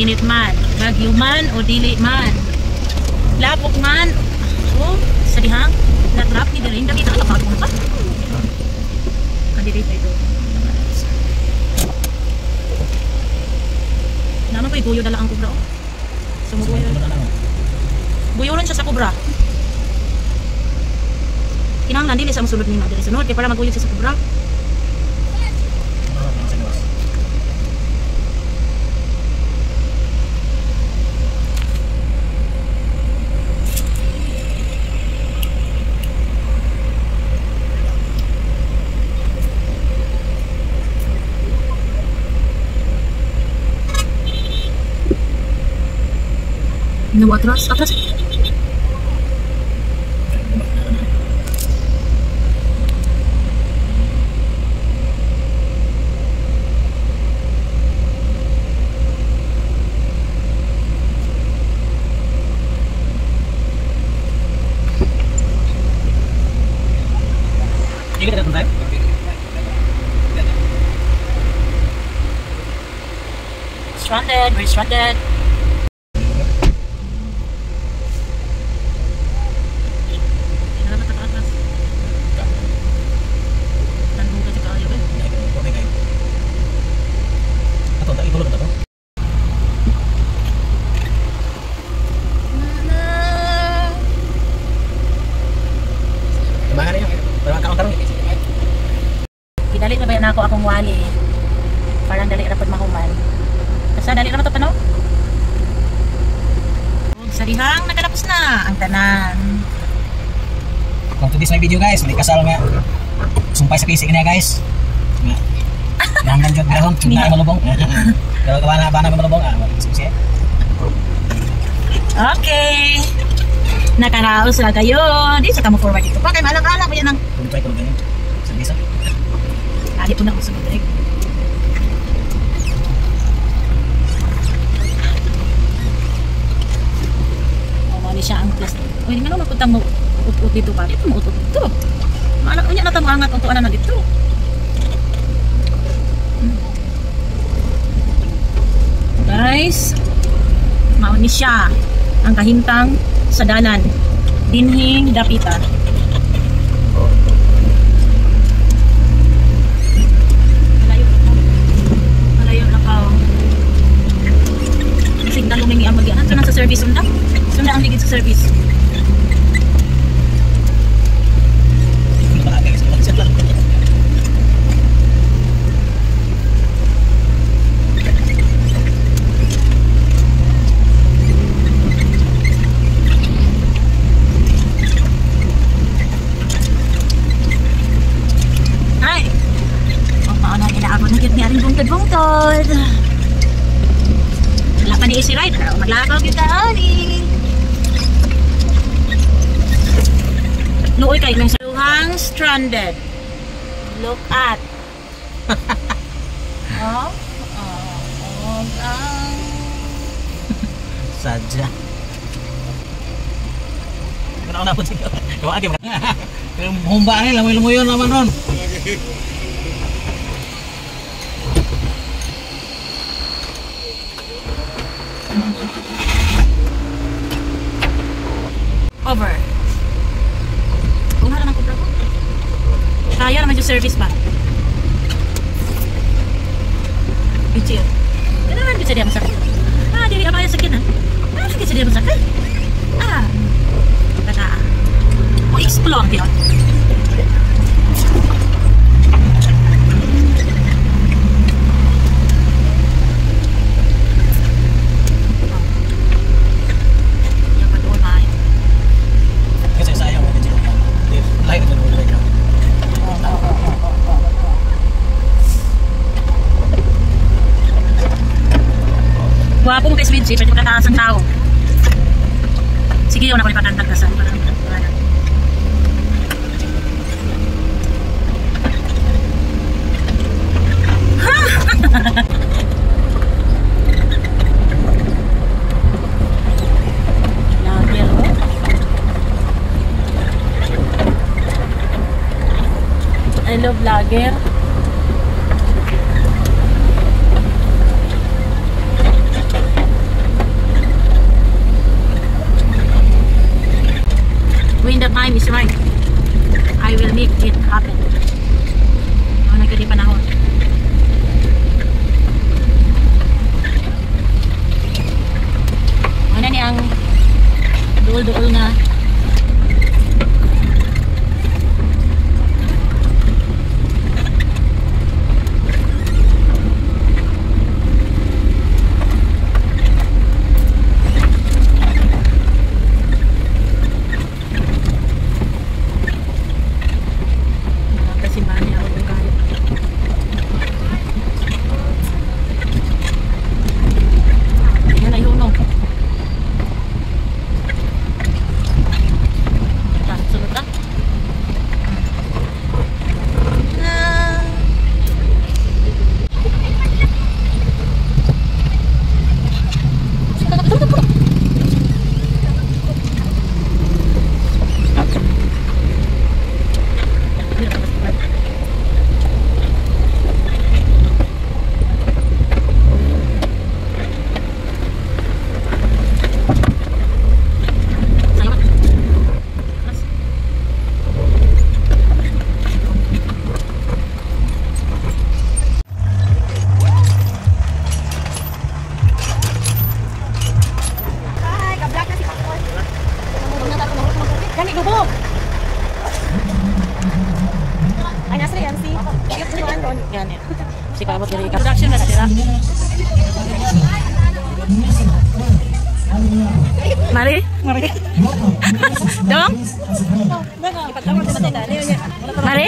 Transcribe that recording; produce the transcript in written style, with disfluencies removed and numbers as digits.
Init man, bagyo man o dili man. Lapok man. Oh, sa dihang natrap ni diri dami ta kapag pa. Kadiri pa ito. Naman ko ibuyo dala ang kubra oh. Sumubuyo. Buyoron siya sa kubra. Kinahanglan dili sa mosulod nimo diri sunod kay para maguyod siya sa kubra. No, atras. Stranded, we're stranded. Dali na ba yan ako akong wali? Parang dali na pag mahuman. Basta dali na ito pa no? Sa dihang nakalapos na ang tanan. Kung to this my video guys, hindi kasal nga. Sumpay sa kisig niya guys. Nanggan jud gahon, hindi malubong. Pero kawana ba na malubong Okay. Nakaraos na kayo. Di sa kamo forward dito. Bakit malang-alang mo yan ang try ko ganyan. Sa bisa. Kali po na ako sa matrek. Mali siya ang plastic. Uy, hindi nga naman magpuntang ut-ut dito pa. Dito mo ut-ut dito. Maanak mo niya na tamangat ang tuanan na dito. Guys, mauni siya ang kahintang sa dalan. Dinhing dapita. Signal umingi ang magyan. Ito na sa service sunda. Sunda ang ligid sa service. Ay! Ang mauna inaabot na yun niya rin bungtod-bungtod. Wala pa ni Easy Ride, pero maglakaw yung daanin. Nooy kayo ng saluhang stranded. Look at. Sadya. Kaya na po siya. Kaya agim. Kaya humba ni lamoy-lamoy yun naman nun. Over. Kung harap ng kubra ko. Kaya naman yung service pa. Bichir. Kailangan bisa dia masakit. Dili apa yang sakit ha? Sakit sa dia masakit. Kata. O explore dia. Wapo mo kay Switchy, pwede magkataas ang tao. Sige, yun ako ipatantagdasan. Hello, vlogger. when the time is right, I will make it happen. Nagkadi panahon. Ano ni ang duol-duol nga si Kabot dari production na sila. Mari, mari. Dong. Mari.